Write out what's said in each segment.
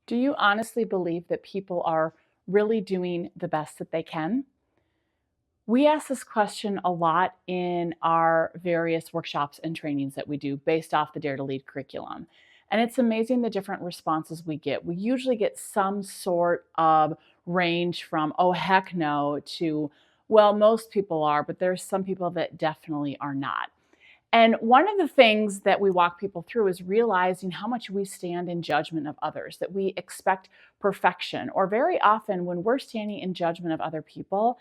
Do you honestly believe that people are really doing the best that they can? We ask this question a lot in our various workshops and trainings that we do based off the Dare to Lead curriculum. And it's amazing the different responses we get. We usually get some sort of range from, oh, heck no, to, well, most people are, but there's some people that definitely are not. And one of the things that we walk people through is realizing how much we stand in judgment of others, that we expect perfection. Or very often, when we're standing in judgment of other people,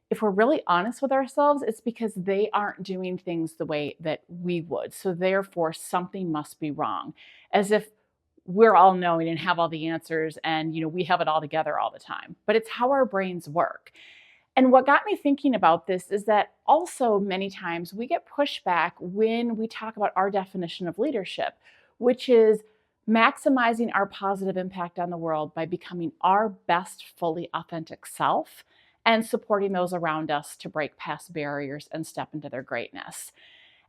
if we're really honest with ourselves, it's because they aren't doing things the way that we would. So, therefore, something must be wrong, as if we're all knowing and have all the answers and we have it all together all the time. But it's how our brains work. And what got me thinking about this is that also many times we get pushback when we talk about our definition of leadership, which is maximizing our positive impact on the world by becoming our best, fully authentic self and supporting those around us to break past barriers and step into their greatness.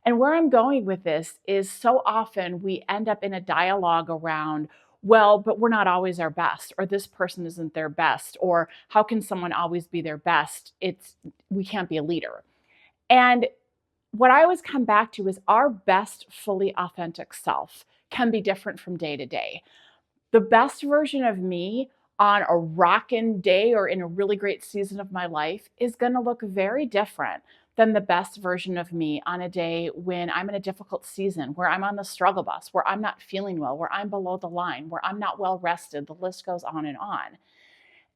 And where I'm going with this is so often we end up in a dialogue around, well, but we're not always our best, or this person isn't their best, or how can someone always be their best? We can't be a leader. And what I always come back to is our best, fully authentic self can be different from day to day. The best version of me on a rockin' day or in a really great season of my life is going to look very different than the best version of me on a day when I'm in a difficult season, where I'm on the struggle bus, where I'm not feeling well, where I'm below the line, where I'm not well rested. The list goes on and on.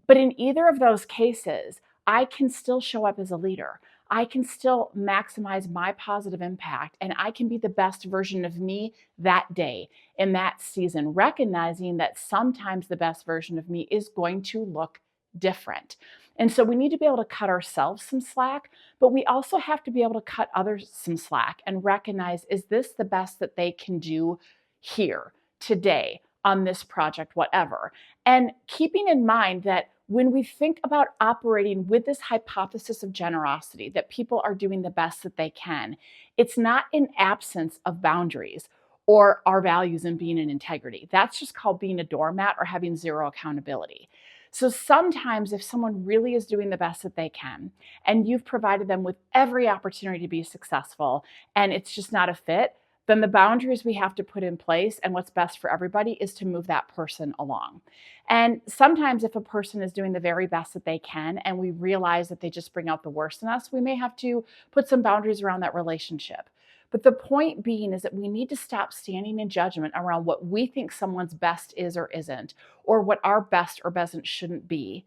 But in either of those cases, I can still show up as a leader. I can still maximize my positive impact, and I can be the best version of me that day in that season, recognizing that sometimes the best version of me is going to look different. And so we need to be able to cut ourselves some slack, but we also have to be able to cut others some slack and recognize, is this the best that they can do here, today, on this project, whatever. And keeping in mind that when we think about operating with this hypothesis of generosity, that people are doing the best that they can, it's not in absence of boundaries or our values and being in integrity. That's just called being a doormat or having zero accountability. So sometimes, if someone really is doing the best that they can, and you've provided them with every opportunity to be successful, and it's just not a fit, then the boundaries we have to put in place and what's best for everybody is to move that person along. And sometimes, if a person is doing the very best that they can and we realize that they just bring out the worst in us, we may have to put some boundaries around that relationship. But the point being is that we need to stop standing in judgment around what we think someone's best is or isn't, or what our best or best shouldn't be,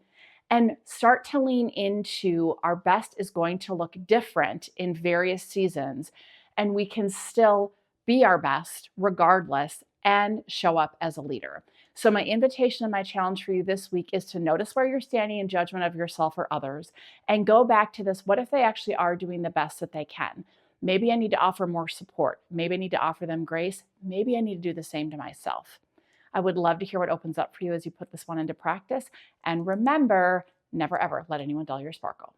and start to lean into our best is going to look different in various seasons, and we can still be our best regardless and show up as a leader. So, my invitation and my challenge for you this week is to notice where you're standing in judgment of yourself or others and go back to this. What if they actually are doing the best that they can? Maybe I need to offer more support. Maybe I need to offer them grace. Maybe I need to do the same to myself. I would love to hear what opens up for you as you put this one into practice. And remember, never ever let anyone dull your sparkle.